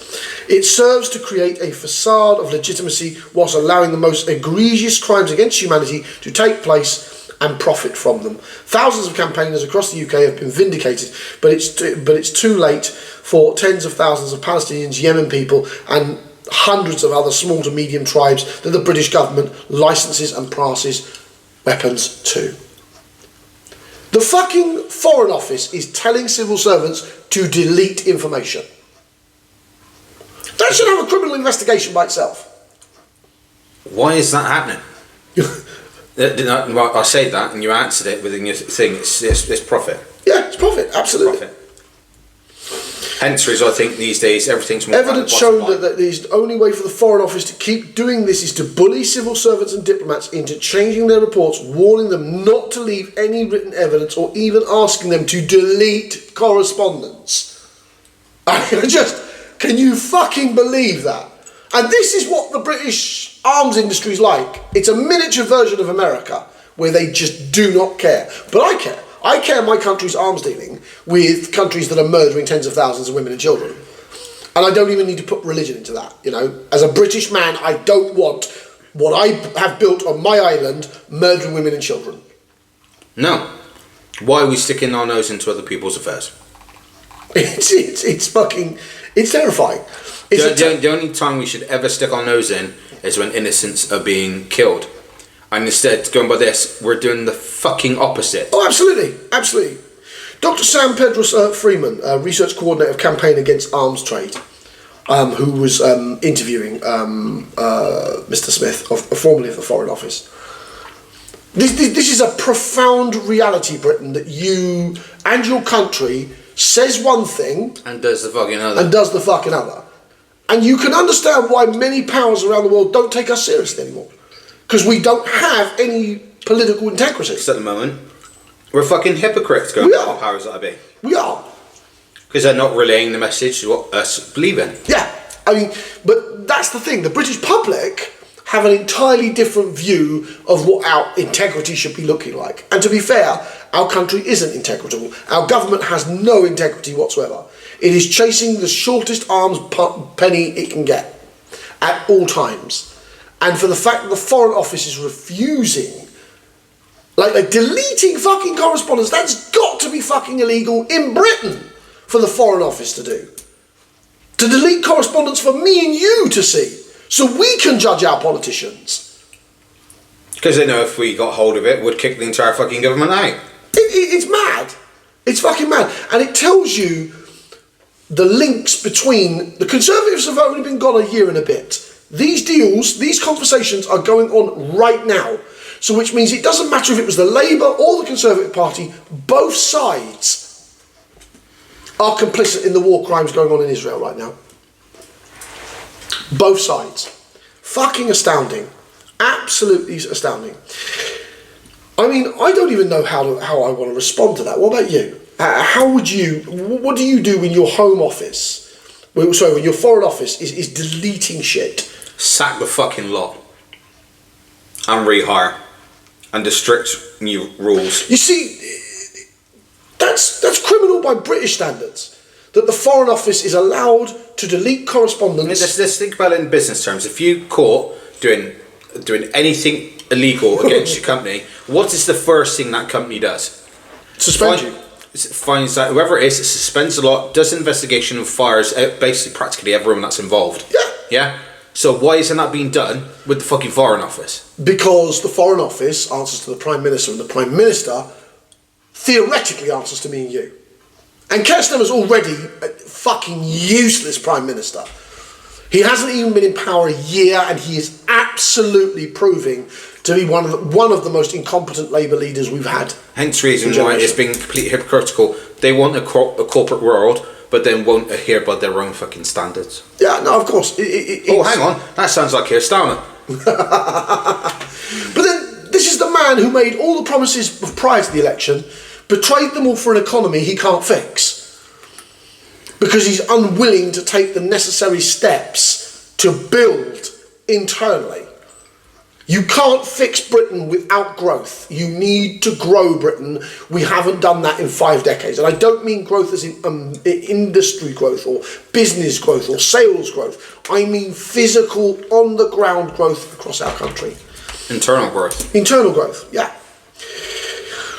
It serves to create a facade of legitimacy whilst allowing the most egregious crimes against humanity to take place and profit from them. Thousands of campaigners across the UK have been vindicated, but it's too late for tens of thousands of Palestinians, Yemen people, and hundreds of other small to medium tribes that the British government licenses and passes weapons to. The fucking Foreign Office is telling civil servants to delete information. That should have a criminal investigation by itself. Why is that happening? I said that and you answered it within your thing. It's profit. Yeah, it's profit, absolutely. Profit. Hence, I think these days everything's more. Evidence shown that the only way for the Foreign Office to keep doing this is to bully civil servants and diplomats into changing their reports, warning them not to leave any written evidence or even asking them to delete correspondence. Can you fucking believe that? And this is what the British arms industry is like. It's a miniature version of America, where they just do not care. But I care. I care my country's arms dealing with countries that are murdering tens of thousands of women and children. And I don't even need to put religion into that, you know. As a British man, I don't want what I have built on my island murdering women and children. No. Why are we sticking our nose into other people's affairs? It's terrifying. The only time we should ever stick our nose in is when innocents are being killed. And instead, going by this, we're doing the fucking opposite. Oh, absolutely, absolutely. Dr. Sam Pedros Freeman, research coordinator of Campaign Against Arms Trade, who was interviewing Mr. Smith, formerly of the Foreign Office. This is a profound reality, Britain, that you and your country says one thing and does the fucking other. And you can understand why many powers around the world don't take us seriously anymore. Because we don't have any political integrity. At the moment, we're fucking hypocrites going by the powers that be. We are. Because they're not relaying the message what us believe in. Yeah, I mean, but that's the thing. The British public have an entirely different view of what our integrity should be looking like. And to be fair, our country isn't integral. Our government has no integrity whatsoever. It is chasing the shortest arms penny it can get at all times. And for the fact that the Foreign Office is refusing, like deleting fucking correspondence, that's got to be fucking illegal in Britain for the Foreign Office to do. To delete correspondence for me and you to see, so we can judge our politicians. Because they know if we got hold of it, we'd kick the entire fucking government out. It's mad. It's fucking mad. And it tells you the links between... The Conservatives have only been gone a year and a bit. These deals, these conversations are going on right now. So which means it doesn't matter if it was the Labour or the Conservative Party, both sides are complicit in the war crimes going on in Israel right now. Both sides. Fucking astounding. Absolutely astounding. I mean, I don't even know how I want to respond to that. What about you? What do you do when your home office, when your foreign office is deleting shit? Sack the fucking lot. And rehire. And the strict new rules. You see, that's criminal by British standards. That the Foreign Office is allowed to delete correspondence. Let's think about it in business terms. If you caught doing anything illegal against your company, what is the first thing that company does? Suspend you. Finds out whoever it is, it suspends a lot, does an investigation and fires out basically practically everyone that's involved. Yeah. Yeah? So why isn't that being done with the fucking Foreign Office? Because the Foreign Office answers to the Prime Minister, and the Prime Minister theoretically answers to me and you. And Keir Starmer's already a fucking useless Prime Minister. He hasn't even been in power a year, and he is absolutely proving to be one of the most incompetent Labour leaders we've had. Hence the reason why it's been completely hypocritical. They want a corporate world, but then won't adhere by their own fucking standards. Yeah, no, of course. Hang on. That sounds like Keir Starmer. But then, this is the man who made all the promises prior to the election, betrayed them all for an economy he can't fix. Because he's unwilling to take the necessary steps to build internally. You can't fix Britain without growth. You need to grow Britain. We haven't done that in 5 decades. And I don't mean growth as in industry growth or business growth or sales growth. I mean physical, on-the-ground growth across our country. Internal growth. Internal growth, yeah.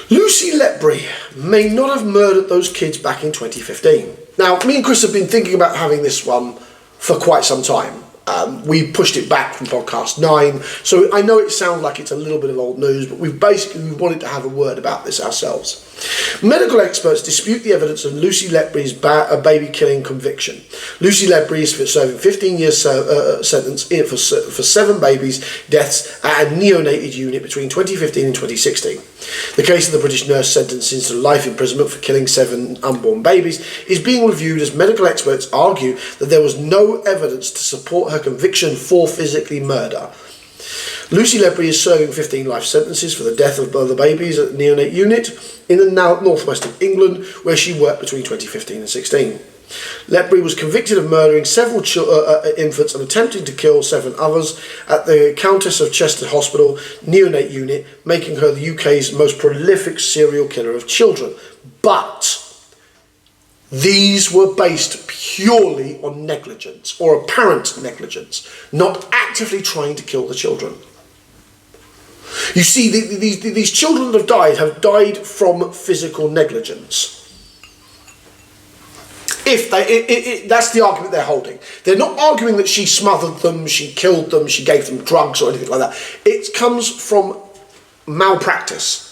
Lucy Letby may not have murdered those kids back in 2015. Now, me and Chris have been thinking about having this one for quite some time. We pushed it back from podcast 9, so I know it sounds like it's a little bit of old news, but we wanted to have a word about this ourselves. Medical experts dispute the evidence of Lucy Letby's baby killing conviction. Lucy Letby is serving 15 years sentence for 7 babies' deaths at a neonated unit between 2015 and 2016. The case of the British nurse sentenced to life imprisonment for killing 7 unborn babies is being reviewed as medical experts argue that there was no evidence to support her conviction for physically murder. Lucy Letby is serving 15 life sentences for the death of the babies at the neonate unit in the northwest of England, where she worked between 2015 and 16. Letby was convicted of murdering several infants and attempting to kill 7 others at the Countess of Chester Hospital neonate unit, making her the UK's most prolific serial killer of children. But these were based purely on negligence, or apparent negligence, not actively trying to kill the children. You see, these children that have died from physical negligence. That's the argument they're holding. They're not arguing that she smothered them, she killed them, she gave them drugs or anything like that. It comes from malpractice.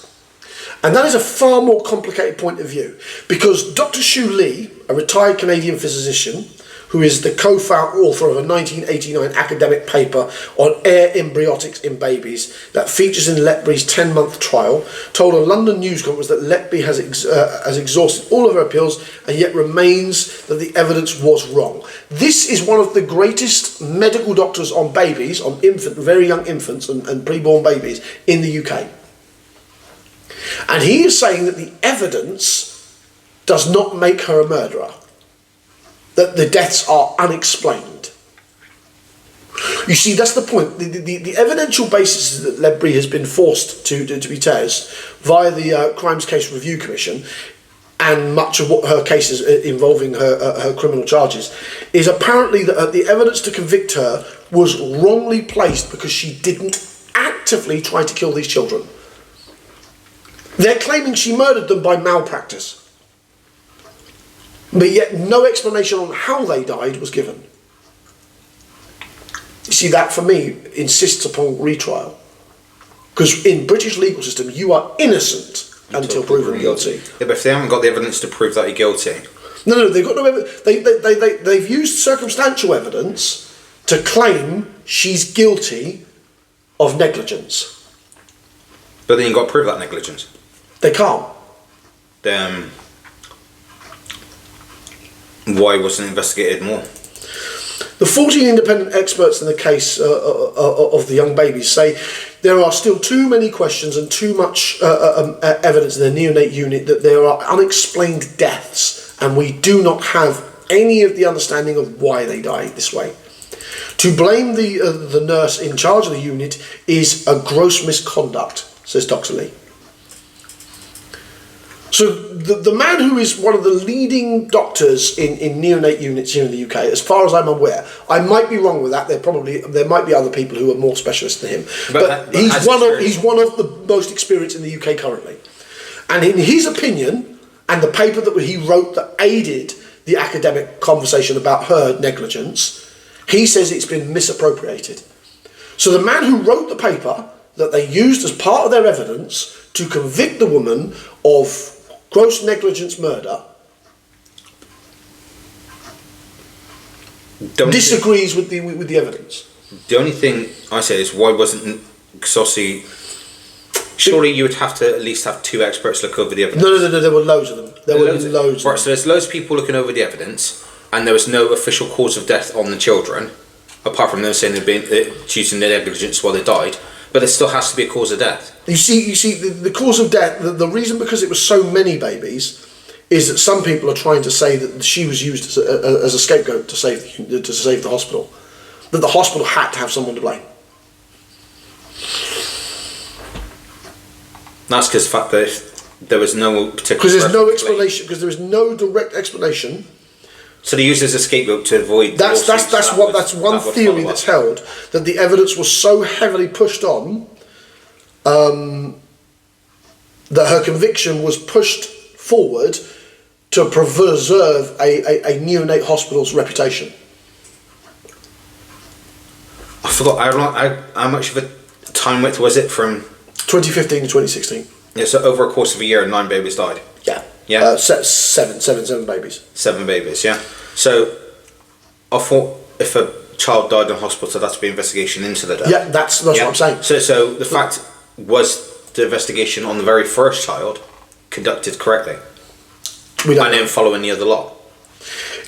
And that is a far more complicated point of view, because Dr. Xu Li, a retired Canadian physician, who is the co-author of a 1989 academic paper on embryonics in babies that features in Letby's 10-month trial, told a London news conference that Letby has exhausted all of her appeals and yet remains that the evidence was wrong. This is one of the greatest medical doctors on babies, on very young infants and preborn babies in the UK. And he is saying that the evidence does not make her a murderer, that the deaths are unexplained. You see, that's the point. The evidential basis is that Letby has been forced to be tested via the Crimes Case Review Commission, and much of what her cases involving her criminal charges is apparently that the evidence to convict her was wrongly placed because she didn't actively try to kill these children. They're claiming she murdered them by malpractice. But yet no explanation on how they died was given. You see, that for me insists upon retrial. Because in British legal system, you are innocent until proven guilty. Yeah, but if they haven't got the evidence to prove that you're guilty. No, they've got no evidence. They've used circumstantial evidence to claim she's guilty of negligence. But then you've got to prove that negligence. They can't. Why wasn't it investigated more? The 14 independent experts in the case of the young babies say there are still too many questions and too much evidence in the neonate unit that there are unexplained deaths, and we do not have any of the understanding of why they died this way. To blame the nurse in charge of the unit is a gross misconduct, says Dr. Lee. So the man who is one of the leading doctors in neonate units here in the UK, as far as I'm aware, I might be wrong with that. There might be other people who are more specialist than him, but he's one of the most experienced in the UK currently. And in his opinion, and the paper that he wrote that aided the academic conversation about her negligence, he says it's been misappropriated. So the man who wrote the paper that they used as part of their evidence to convict the woman of gross negligence murder disagrees with the evidence. The only thing I say is, why wasn't, because obviously, surely you would have to at least have 2 experts look over the evidence. No, there were loads of them. There were loads. Right, so there's loads of people looking over the evidence, and there was no official cause of death on the children, apart from them saying they'd been using their negligence while they died. But there still has to be a cause of death. You see, the cause of death, the reason because it was so many babies, is that some people are trying to say that she was used as a scapegoat to save the hospital. That the hospital had to have someone to blame. That's because the fact that there was no particular... Because there's no explanation, because there is no direct explanation. So they used it as a scapegoat to avoid... That's one theory that's held, that the evidence was so heavily pushed on that her conviction was pushed forward to preserve a neonate hospital's reputation. I forgot, how much of a time width was it from... 2015 to 2016. Yeah, so over a course of a year, 9 babies died. Yeah. Yeah. Seven babies. 7 babies, yeah. So I thought if a child died in hospital, that's be investigation into the death. Yeah, that's what I'm saying. So the fact was the investigation on the very first child conducted correctly, and then following the other lot.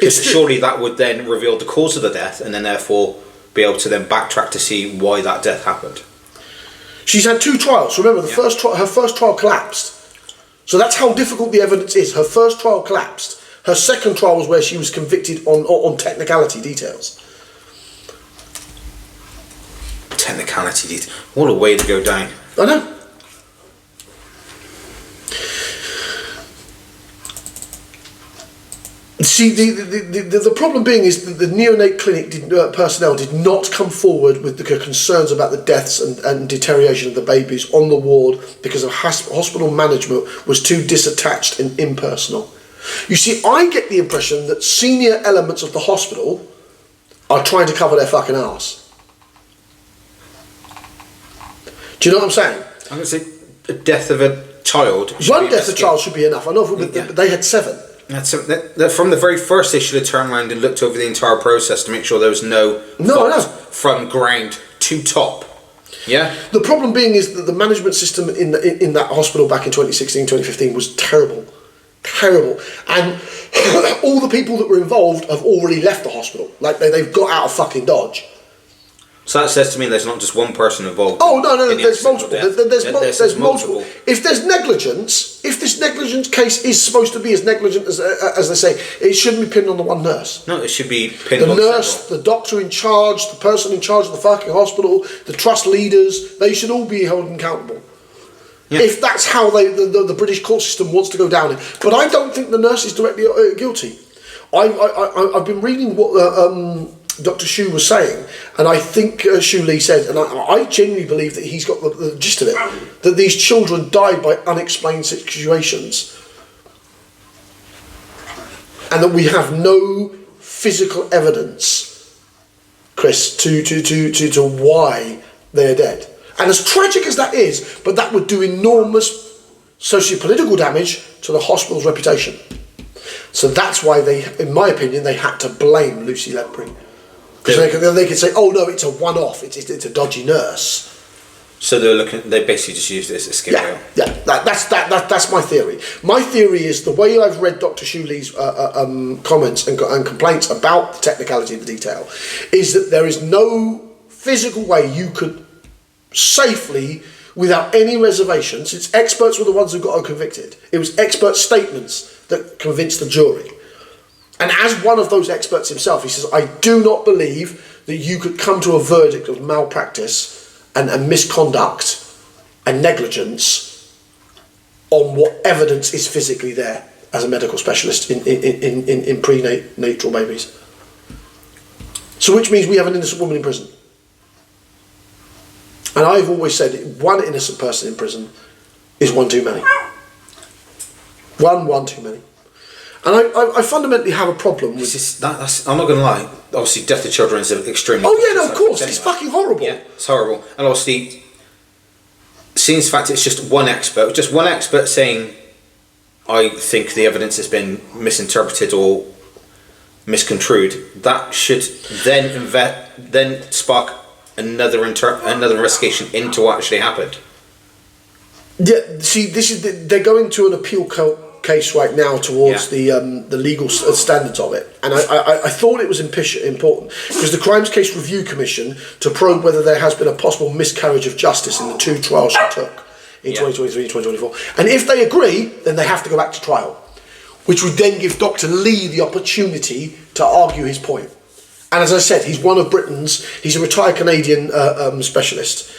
Surely that would then reveal the cause of the death, and then therefore be able to then backtrack to see why that death happened. She's had 2 trials. Remember, her first trial collapsed. So that's how difficult the evidence is. Her first trial collapsed. Her second trial was where she was convicted on technicality details. Technicality details. What a way to go down. I know. See, the problem being is that the neonate clinic personnel did not come forward with the concerns about the deaths and deterioration of the babies on the ward because of hospital management was too disattached and impersonal. You see, I get the impression that senior elements of the hospital are trying to cover their fucking arse. Do you know what I'm saying? I'm going to say the death of a child. One death of a child should be enough. I know, but they had 7. From the very first, they should have turned around and looked over the entire process to make sure there was no from ground to top. Yeah. The problem being is that the management system in that hospital back in 2016, 2015 was terrible, and all the people that were involved have already left the hospital. Like they've got out of fucking Dodge. So that says to me there's not just one person involved. Oh no, there's multiple. There's multiple. If there's negligence, if this negligence case is supposed to be as negligent as they say, it shouldn't be pinned on the one nurse. No, it should be pinned on the nurse, the doctor in charge, the person in charge of the fucking hospital, the trust leaders. They should all be held accountable. Yeah. If that's how the British court system wants to go down. But I don't think the nurse is directly guilty. I've been reading what Dr. Xu was saying, and I think Xu Li said, and I genuinely believe that he's got the gist of it, that these children died by unexplained situations, and that we have no physical evidence, Chris, to why they're dead. And as tragic as that is, but that would do enormous socio-political damage to the hospital's reputation. So that's why they, in my opinion, they had to blame Lucy Letby. Because they could say, oh no, it's a one-off, it's a dodgy nurse. So they basically just used it as a scapegoat. That's my theory. My theory is the way I've read Dr. Shuli's comments and complaints about the technicality of the detail is that there is no physical way you could safely, without any reservation, since experts were the ones who got her convicted. It was expert statements that convinced the jury. And as one of those experts himself, he says, I do not believe that you could come to a verdict of malpractice and misconduct and negligence on what evidence is physically there as a medical specialist in prenatal babies. So which means we have an innocent woman in prison. And I've always said one innocent person in prison is one too many. One too many. And I fundamentally have a problem with... That's, I'm not going to lie, obviously death of children is extremely... Oh yeah, no, of course, it's fucking horrible. Yeah, it's horrible. And obviously, seeing the fact it's just one expert saying, I think the evidence has been misinterpreted or misconstrued, that should then spark another investigation into what actually happened. Yeah, see, they're going to an appeal case right now towards the legal standards of it, and I thought it was important because the Crimes Case Review Commission to probe whether there has been a possible miscarriage of justice in the 2 trials she took in 2023 and 2024, and if they agree, then they have to go back to trial, which would then give Dr. Lee the opportunity to argue his point. And as I said, he's one of Britain's, he's a retired Canadian specialist,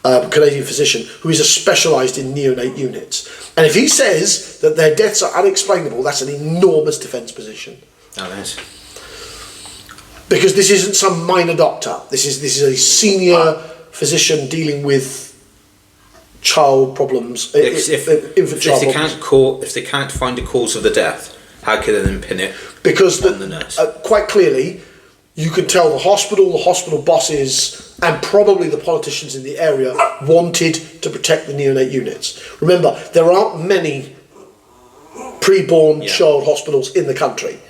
Canadian physician, who is specialised in neonate units. And if he says that their deaths are unexplainable, that's an enormous defence position. Oh, it is. Because this isn't some minor doctor. This is a senior physician dealing with child problems, infant child problems. If they can't find the cause of the death, how can they then pin it on the nurse? Quite clearly, you could tell the hospital bosses, and probably the politicians in the area wanted to protect the neonate units. Remember, there aren't many pre-born child hospitals in the country.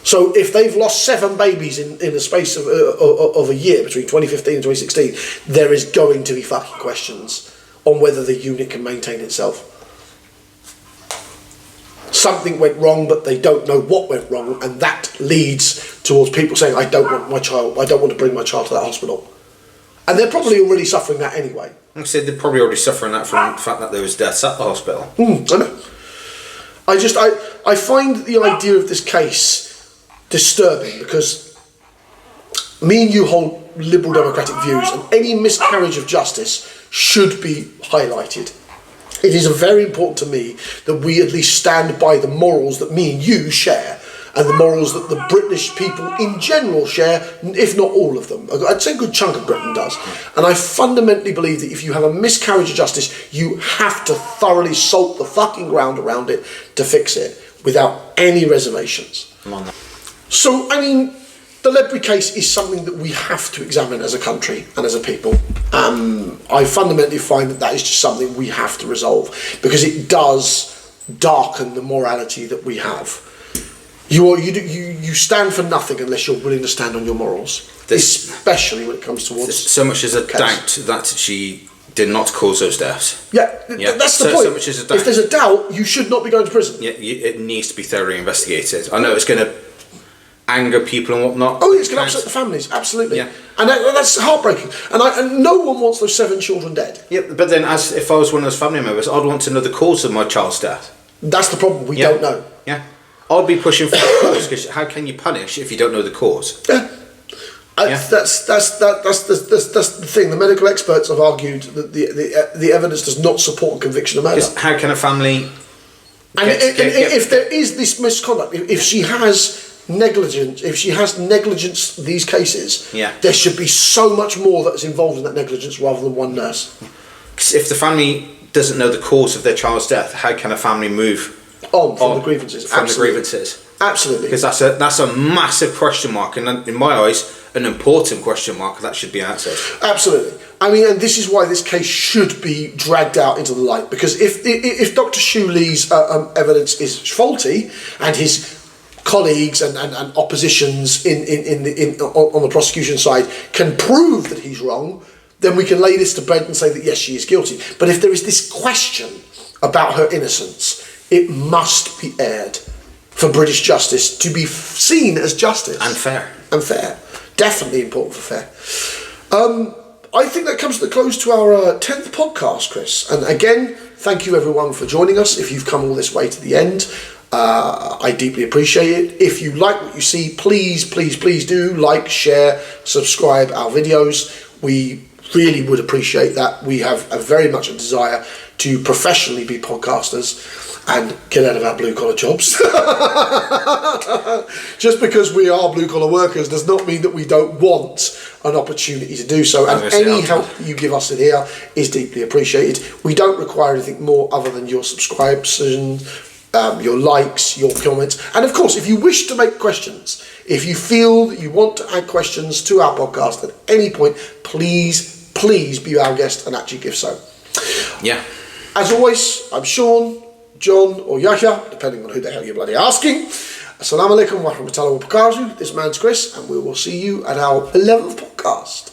So if they've lost 7 babies in the space of a year between 2015 and 2016, there is going to be fucking questions on whether the unit can maintain itself. Something went wrong, but they don't know what went wrong, and that leads towards people saying, I don't want to bring my child to that hospital. And they're probably already suffering that anyway. Like I said, they're probably already suffering that from the fact that there was deaths at the hospital. I know. I find the idea of this case disturbing, because me and you hold liberal democratic views, and any miscarriage of justice should be highlighted. It is very important to me that we at least stand by the morals that me and you share, and the morals that the British people in general share, if not all of them. I'd say a good chunk of Britain does. And I fundamentally believe that if you have a miscarriage of justice, you have to thoroughly salt the fucking ground around it to fix it, without any reservations. So, I mean, the Letby case is something that we have to examine as a country and as a people. I fundamentally find that is just something we have to resolve, because it does darken the morality that we have. You stand for nothing unless you're willing to stand on your morals, especially when it comes towards... So much as a doubt that she did not cause those deaths. Yeah, that's the point. So much as a doubt. If there's a doubt, you should not be going to prison. Yeah, it needs to be thoroughly investigated. I know it's going to anger people and whatnot. Oh, it's going to upset the families, absolutely. Yeah. And that's heartbreaking. And no one wants those 7 children dead. Yeah, but then if I was one of those family members, I'd want to know the cause of my child's death. That's the problem, we don't know. Yeah. I'd be pushing for the cause, because how can you punish if you don't know the cause? Yeah. That's the thing. The medical experts have argued that the evidence does not support a conviction of murder. How can a family... If there is this misconduct, if she has negligence, these cases, there should be so much more that is involved in that negligence rather than one nurse. Because if the family doesn't know the cause of their child's death, how can a family move on from the grievances? Absolutely. Because that's a massive question mark, and in my eyes, an important question mark that should be answered. Absolutely. I mean, and this is why this case should be dragged out into the light, because if Dr. Shuli's evidence is faulty, and his colleagues and oppositions on the prosecution side can prove that he's wrong, then we can lay this to bed and say that yes, she is guilty. But if there is this question about her innocence, it must be aired for British justice to be seen as justice. And fair. And fair. Definitely important for fair. I think that comes to the close to our 10th podcast, Chris. And again, thank you everyone for joining us. If you've come all this way to the end, I deeply appreciate it. If you like what you see, please do like, share, subscribe our videos. We really would appreciate that. We have very much a desire to professionally be podcasters and get out of our blue-collar jobs. Just because we are blue-collar workers does not mean that we don't want an opportunity to do so, and any help you give us in here is deeply appreciated. We don't require anything more other than your subscriptions, your likes, your comments, and of course, if you wish to make questions, if you feel that you want to add questions to our podcast at any point, please be our guest and actually give so. Yeah. As always, I'm Sean, John, or Yahya, depending on who the hell you're bloody asking. Assalamu alaikum wa rahmatullahi wa barakatuh. This man's Chris, and we will see you at our 11th podcast.